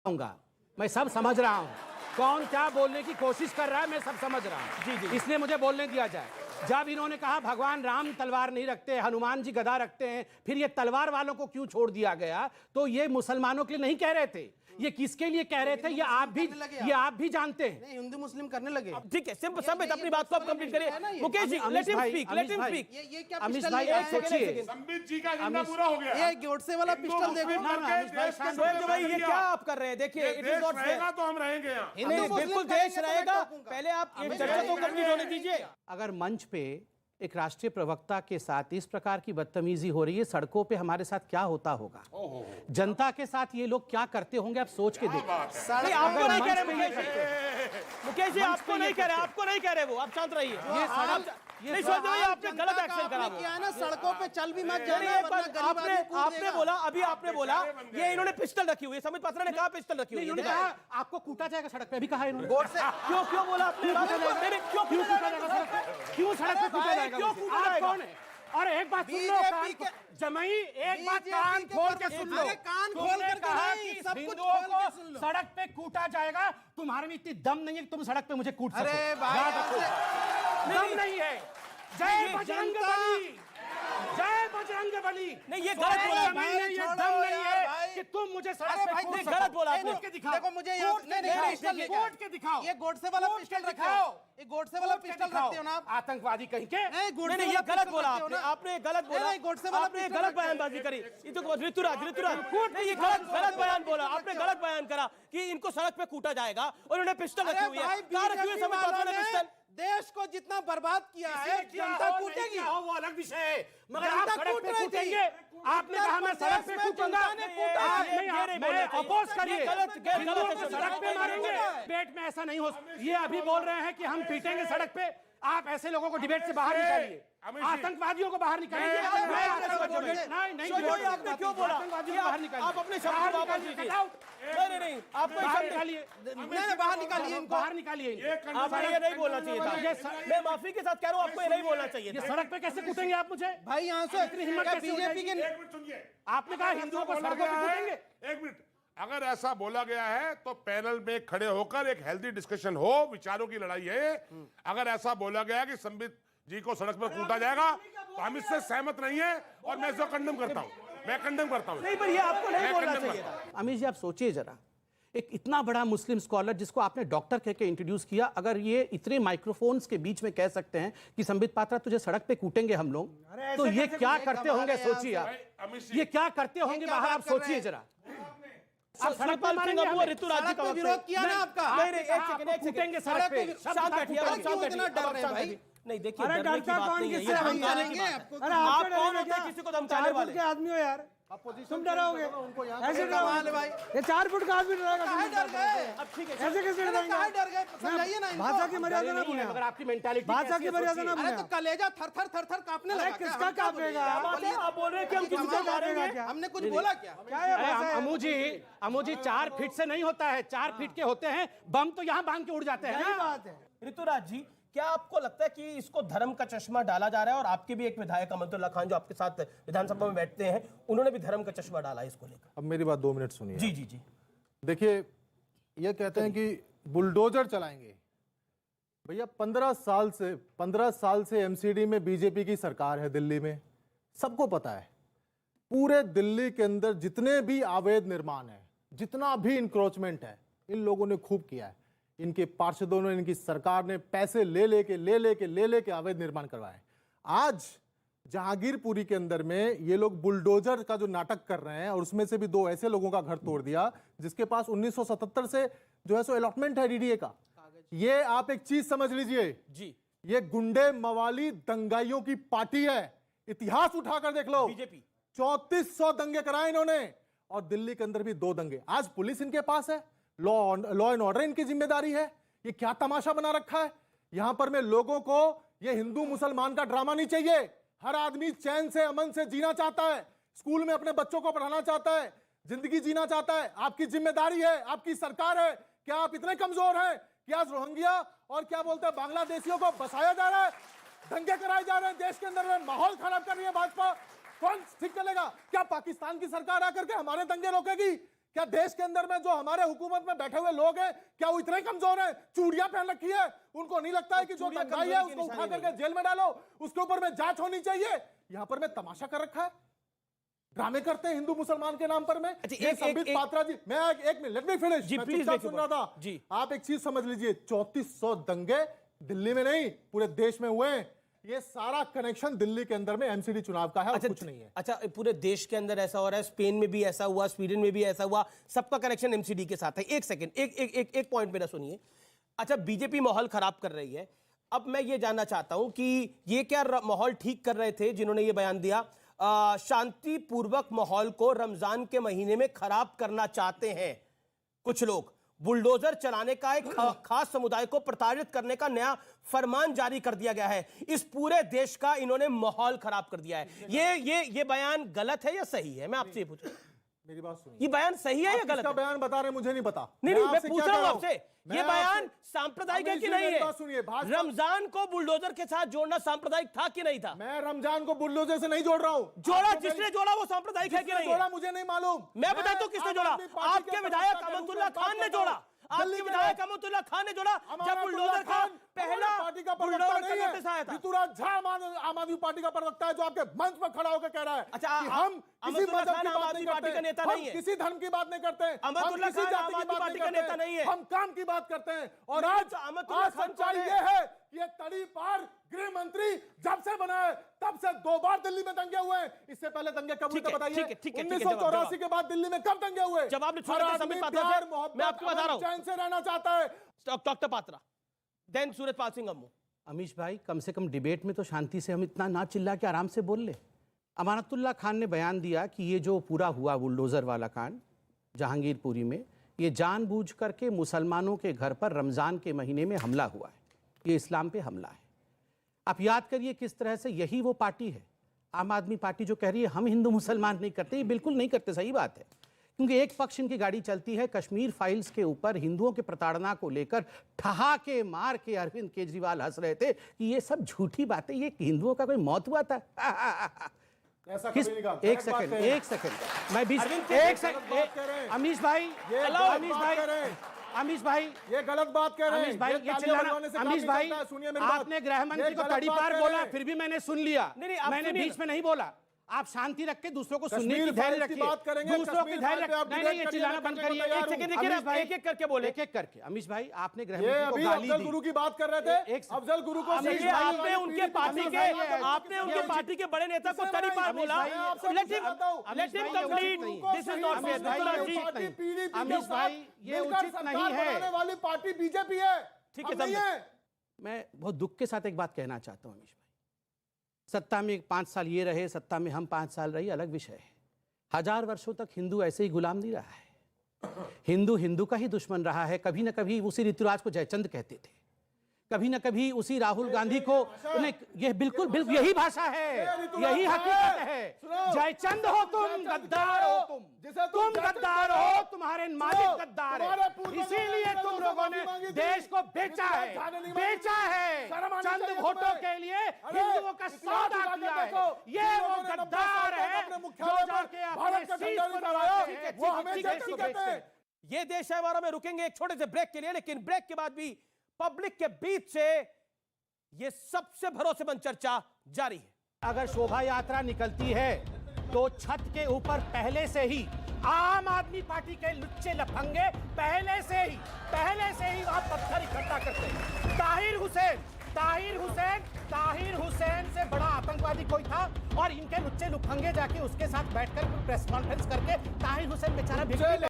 हूँ, मैं सब समझ रहा हूँ कौन क्या बोलने की कोशिश कर रहा है, मैं सब समझ रहा हूँ। जी जी, इसलिए मुझे बोलने दिया जाए। जब इन्होंने कहा भगवान राम तलवार नहीं रखते, हनुमान जी गदा रखते हैं, फिर ये तलवार वालों को क्यों छोड़ दिया गया, तो ये मुसलमानों के लिए नहीं कह रहे थे, ये किसके लिए कह रहे थे, ये आप भी जानते हैं। नहीं, हिंदू मुस्लिम करने लगे। ठीक है, सिंपल सब अपनी बात को आप कंप्लीट करिए। Mukesh ji, let him speak. ये क्या अमिश पिस्टल भाई लेके आप आए? सोचिए, संबित जी का एजेंडा पूरा हो गया। ये गोडसे वाला पिस्टल देखो ना। सोहेल भाई ये क्या आप कर रहे हैं? देखिए, इट इज नॉट रहेगा तो हम रहेंगे यहाँ। नहीं, बिल्कुल देश रहेगा। पहले आप ये चर्चा तो कंप्लीट होने दीजिए। अगर मंच पे एक राष्ट्रीय प्रवक्ता के साथ इस प्रकार की बदतमीजी हो रही है, सड़कों पे हमारे साथ क्या होता होगा, जनता के साथ ये लोग क्या करते होंगे, आप सोच के देखिए। आपको नहीं कह रहे मुकेश जी, आपको नहीं कह रहे, आपको नहीं कह रहे वो, आप शांत रहिए। नहीं सोच भाई, आपने गलत एक्शन करा किया है ना, सड़कों पे चल भी मत जाना। आपने बोला, अभी आपने बोला ये इन्होंने पिस्टल रखी हुई है, संबित पात्रा ने कहा पिस्टल रखी हुई है। इन्होंने कहा आपको कूटा जाएगा सड़क पे, अभी कहा इन्होंने। क्यों बोला आपने? क्यों कूटा जाएगा सड़क पे? क्यों सड़क पे कूटा जाएगा? क्यों कूटा आप जाएगा? कौन है? और एक बात सुन लो, जमई, एक बात कान खोल के सुन लो। कान खोल कर कहा नहीं, कि सब कुछ हिंदुओं खोल के को सुन लो। सड़क पे कूटा जाएगा, तुम्हारे में इतनी दम नहीं है कि तुम सड़क पे मुझे कूट सको। अरे भाई, याद रखो, दम नहीं है। जय बजरंग बली, जय बजरंग बली। नहीं, ये गलत बोला जमई ने ये दम नहीं है कि तुम मुझे सड़क पे कूट सको। गलत बोला आपने। कूट के दिखाओ। देखो मुझे कूट के दिखाओ। कूट के दिखाओ। ये गोडसे वाला पिस्टल दिखाओ। ये गोडसे वाला पिस्टल रखते हो ना आप? आतंकवादी कहीं के। नहीं, ये गलत बोला आपने, आपने गलत बोला, नहीं, गोडसे वाला आपने पिस्टल गलत बयानबाजी करी। ये तो ऋतुराज नहीं, ये गलत बयान बोला आपने, गलत बयान करा कि इनको सड़क पे कूटा जाएगा और उन्होंने पिस्टल रखी हुई है। कहाँ रखी हुई है संबित पात्रा ने पिस्टल? देश को जितना बर्बाद किया है, जनता कूटेगी। वो अलग विषय है, मगर आप जनता सड़क कूट पे रही थी। कूटेंगे। आपने कहा मैं सड़क पे कूटूंगा, मैं अपोज करिए, हिंदुओं को सड़क पे मारेंगे, पेट में ऐसा नहीं हो। ये अभी बोल रहे हैं कि हम पीटेंगे सड़क पे। आप ऐसे लोगों को डिबेट से बाहर निकालिए, आतंकवादियों को बाहर निकालिए। नहीं, आपने क्यों बोला? आतंकवादियों को बाहर निकालिए, आप अपने शब्द वापस लीजिए। नहीं, आपको बाहर निकालिए, बाहर निकालिए इनको, बाहर निकालिए। आपको ये नहीं बोलना चाहिए था। मैं माफी के साथ कह रहा हूँ, आपको ये नहीं बोलना चाहिए ये था। सड़क पे कैसे कूटेंगे आप मुझे? भाई यहाँ से इतनी हिम्मत क्या कैसे हो बीजेपी जाएगी? के एक मिनट सुनिए। आपने कहा हिंदुओं को सड़कों पे कूटेंगे। एक मिनट, अगर ऐसा बोला गया है तो पैनल में खड़े होकर एक हेल्दी डिस्कशन हो, विचारों की लड़ाई है। अगर ऐसा बोला गया कि संबित जी को सड़क पर कूटा जाएगा तो हम इससे सहमत नहीं है और मैं इसको कंडम करता हूं, मैं कंडम करता हूं। नहीं, पर ये आपको नहीं बोलना चाहिए था। अमित जी आप सोचिए जरा, एक इतना बड़ा मुस्लिम स्कॉलर जिसको आपने डॉक्टर कह के इंट्रोड्यूस किया, अगर ये इतने माइक्रोफोन्स के बीच में कह सकते हैं कि संबित पात्रा तुझे सड़क पे कूटेंगे हम लोग, तो ये क्या करते होंगे सोचिए आप। ये क्या करते होंगे बाहर, आप सोचिए जरा। आप सड़क पर मारेंगे हमें। ऋतुराज का विरोध किया ना आपका। नहीं, एक सेकंड कूटेंगे सड़क पे। शांत बैठिए, अरे क्यों इतना डर रहे हैं भाई? नहीं, देखिए अरे डरने की डरता बात कौन नहीं है, किससे ये है धमकाने भैया? की बात है। अरे आप आपको कौन डरेगा होते हैं क्या? किसी को धमकाने 4 फुट वाले? के आदमी हो यार, तुम डरोगे? ऐसे कमाल है भाई। ये 4 फुट का आदमी डरेगा? काहे डर गए? अब ठीक है, ऐसे कैसे अरे काहे डरेंगे? डर गए? समझाइए ना इनको। भाषा की मर्यादा ना नहीं है, मगर भूलें, आपकी मेंटालिटी भाषा की मर्यादा ना अरे भूलें। तो कलेजा थर थर थर थर कांपने अरे लगा। किसका कांपेगा? क्या बात है? आप बोल रहे हैं कि हम किसी को मारेंगे? क्या? हमने कुछ बोला क्या? क्या है भाषा है? अमू जी 4 फीट से नहीं होता है, 4 फीट के होते हैं, बम तो यहाँ बांध के उड़ जाते हैं यही ना। बात है। ऋतुराज जी, क्या आपको लगता है कि इसको धर्म का चश्मा डाला जा रहा है? और आपके भी एक विधायक अमनतुल्ला खान जो आपके साथ विधानसभा में बैठते हैं, उन्होंने भी धर्म का चश्मा डाला है इसको लेकर। अब मेरी बात 2 मिनट सुनिए। जी जी जी, देखिए, ये कहते हैं कि बुलडोजर चलाएंगे। भैया 15 साल से एमसीडी में बीजेपी की सरकार है दिल्ली में, सबको पता है। पूरे दिल्ली के अंदर जितने भी अवैध निर्माण है, जितना भी इंक्रोचमेंट है, इन लोगों ने खूब किया है। इनके पार्षदों ने, इनकी सरकार ने पैसे ले लेके अवैध निर्माण करवाए। आज जहांगीरपुरी के अंदर में ये लोग बुलडोजर का जो नाटक कर रहे हैं, और उसमें से भी 2 ऐसे लोगों का घर तोड़ दिया जिसके पास 1977 से जो है सो अलॉटमेंट है डीडीए का। ये आप एक चीज समझ लीजिए जी, ये गुंडे मवाली दंगाइयों की पार्टी है। इतिहास उठाकर देख लो, बीजेपी 3400 दंगे कराए इन्होंने, और दिल्ली के अंदर भी 2 दंगे। आज पुलिस इनके पास है, लॉ एंड ऑर्डर इनकी जिम्मेदारी है। ये क्या तमाशा बना रखा है यहां पर। मैं लोगों को ये हिंदू मुसलमान का ड्रामा नहीं चाहिए। हर आदमी चैन से अमन से जीना चाहता है, स्कूल में अपने बच्चों को पढ़ाना चाहता है, जिंदगी जीना चाहता है। आपकी जिम्मेदारी है, आपकी सरकार है। क्या आप इतने कमजोर हैं कि आज रोहिंग्या और क्या बोलते हैं बांग्लादेशियों को बसाया जा रहा है, दंगे कराए जा रहे हैं देश के अंदर में, माहौल खराब कर रही है भाजपा? कौन ठीक चलेगा? क्या पाकिस्तान की सरकार आकर के हमारे दंगे रोकेगी? क्या देश के अंदर में जो हमारे हुकूमत में बैठे हुए लोग हैं क्या वो इतने कमजोर हैं? चूड़ियां पहन रखी है, उनको नहीं लगता है कि जो चूड़ियां दंगाई है कमजोरी की उसको उठा निशानी करके जेल में डालो, उसके ऊपर में जांच होनी चाहिए? यहां पर मैं तमाशा कर रखा है, ड्रामे करते हैं हिंदू मुसलमान के नाम पर में। ये संबित पात्रा जी, मैं एक मिनट, लेट मी फिनिश, जी, मैं प्लीज चुपचाप सुन रहा था जी। आप एक चीज समझ लीजिए, 3400 दंगे दिल्ली में नहीं पूरे देश में हुए हैं। ये सारा कनेक्शन दिल्ली के अंदर में एमसीडी चुनाव का है और कुछ नहीं है। अच्छा, पूरे देश के अंदर ऐसा हो रहा है, स्पेन में भी ऐसा हुआ, स्वीडन में भी ऐसा हुआ, सबका कनेक्शन एमसीडी के साथ है। एक सेकंड, एक पॉइंट मेरा सुनिए। अच्छा, बीजेपी माहौल खराब कर रही है। अब मैं ये जानना चाहता हूं कि ये क्या माहौल ठीक कर रहे थे जिन्होंने ये बयान दिया? शांतिपूर्वक माहौल को रमजान के महीने में खराब करना चाहते हैं कुछ लोग। बुलडोजर चलाने का एक खास समुदाय को प्रताड़ित करने का नया फरमान जारी कर दिया गया है। इस पूरे देश का इन्होंने माहौल खराब कर दिया है। ये बयान गलत है या सही है? मैं आपसे ये पूछ रहा हूं, मेरी बात सुनिए, ये बयान सही है या गलत है? बयान बता रहे, मुझे नहीं पता। नहीं, मैं आपसे पूछ क्या रहा हूं कह आपसे, ये बयान सांप्रदायिक है कि नहीं है? रमजान को बुलडोजर के साथ जोड़ना सांप्रदायिक था कि नहीं था? मैं रमजान को बुलडोजर से नहीं जोड़ रहा हूं। जोड़ा, जिसने जोड़ा वो सांप्रदायिक है कि नहीं? जोड़ा मुझे नहीं मालूम। मैं बताता हूं किसने जोड़ा। आपके विधायक अमतुल्ला खान ने जोड़ा। आपके विधायक अमतुल्ला खान ने जोड़ा जब बुलडोजर का पहला पार्टी का बुलडोजर प्रवक्ता का नहीं नोटिस आया है। था। ऋतुराज झा आम आदमी पार्टी का प्रवक्ता है जो आपके मंच पर खड़ा होकर कह रहा है अच्छा, कि हम किसी अमतुल्ला मजहब खान की आम बात आदमी नहीं पार्टी का नेता करते, नहीं है। हम किसी धर्म की बात नहीं करते, हम अमतुल्ला किसी खान जाति आम की आदमी बात पार्टी नहीं का नेता करते, नहीं है। हम काम की बात करते हैं। और नहीं, आज तो अमतुल्ला खान सच्चाई कौन है? ये है कि ये तड़ी पार गृह मंत्री जब से बना है तब से 2 बार दिल्ली में दंगे हुए हैं। इससे पहले दंगे कब हुए ठीक है, बताइए? ठीक है, ठीक है, 1984 के बाद दिल्ली में कब दंगे हुए? जब आपने हर छोड़ा आदमी संबित पात्रा प्यार, से, मोहब्बत, मैं आपको बता रहा हूं। चैन से रहना चाहता है। डॉक्टर पात्रा, देन सूरजपाल सिंह अम्मू। अमीश भाई, कम से कम डिबेट में तो शांति से हम इतना ना चिल्ला के आराम से बोल ले। अमानतुल्लाह खान ने बयान दिया कि ये जो पूरा हुआ बुलडोज़र वाला कांड जहांगीरपुरी में, ये जानबूझ करके मुसलमानों के घर पर रमज़ान के महीने में हमला हुआ है। ये इस्लाम पे हमला है। आप याद करिए किस तरह से यही वो पार्टी है, आम आदमी पार्टी, जो कह रही है हम हिंदू मुसलमान नहीं करते। ये बिल्कुल नहीं करते, सही बात है। क्योंकि एक पक्ष इनकी गाड़ी चलती है कश्मीर फाइल्स के ऊपर, हिंदुओं के प्रताड़ना को लेकर ठहाके मार के अरविंद केजरीवाल हंस रहे थे कि ये सब झूठी बातें, ये हिंदुओं का कोई मौत हुआ था। ऐसा किस, कभी नहीं कहा। एक सेकंड, मैं बीच, एक सेकंड, अमीश भाई, अमीश भाई, ये गलत बात कह रहे हैं। अमीश भाई, ये चिल्लाना, अमीश भाई, आपने गृह मंत्री को तड़ी पार बोला, फिर भी मैंने सुन लिया। मैंने बीच में नहीं बोला। आप शांति रख के दूसरों को सुनने की धैर्य रखिए, दूसरों की धैर्य रखिए। नहीं, ये चिल्लाना बंद करिए। एक सेकंड देखिए, एक एक करके बोले, एक एक करके। अमीश भाई, आपने गृह ये मंत्री अभी को गाली अफजल दी। गुरु की बात कर रहे थे। अफजल गुरु को आपने उनके पार्टी के बड़े नेता को तड़ी पार बोला। Let him complete. This is not fair. Amish भाई, ये उचित नहीं है। वाली पार्टी बीजेपी है। ठीक है, मैं बहुत दुख के साथ एक बात कहना चाहता हूं अमीश भाई, सत्ता में 5 साल ये रहे, सत्ता में हम 5 साल रही, अलग विषय है। 1000 वर्षों तक हिंदू ऐसे ही गुलाम नहीं रहा है। हिंदू का ही दुश्मन रहा है। कभी न कभी उसी ऋतुराज को जयचंद कहते थे, कभी न कभी उसी राहुल गांधी को, ये बिल्कुल यही भाषा है, यही हकीकत है। जयचंद हो तुम, गद्दार हो तुम गद्दार हो, तुम्हारे मालिक गद्दार है। इसीलिए तुम लोगों ने देश को बेचा है चंद वोटों के लिए, हिंदुओं का सौदा किया है। ये वो गद्दार है जो जाके अपने शीश पर लगाते हैं। वो हमेशा कहते हैं। ये देश है हमारा। में रुकेंगे एक छोटे से ब्रेक के लिए, लेकिन ब्रेक के बाद भी पब्लिक के बीच से ये सबसे भरोसेमंद चर्चा जारी है। अगर शोभा यात्रा निकलती है तो छत के ऊपर पहले से ही आम आदमी पार्टी के लुच्चे लफंगे पहले से ही वहां पत्थर इकट्ठा करते हैं। ताहिर हुसैन से बड़ा आतंकवादी कोई था, और इनके लुच्चे लफंगे जाके उसके साथ बैठकर प्रेस कॉन्फ्रेंस करके ताहिर हुसैन बेचारा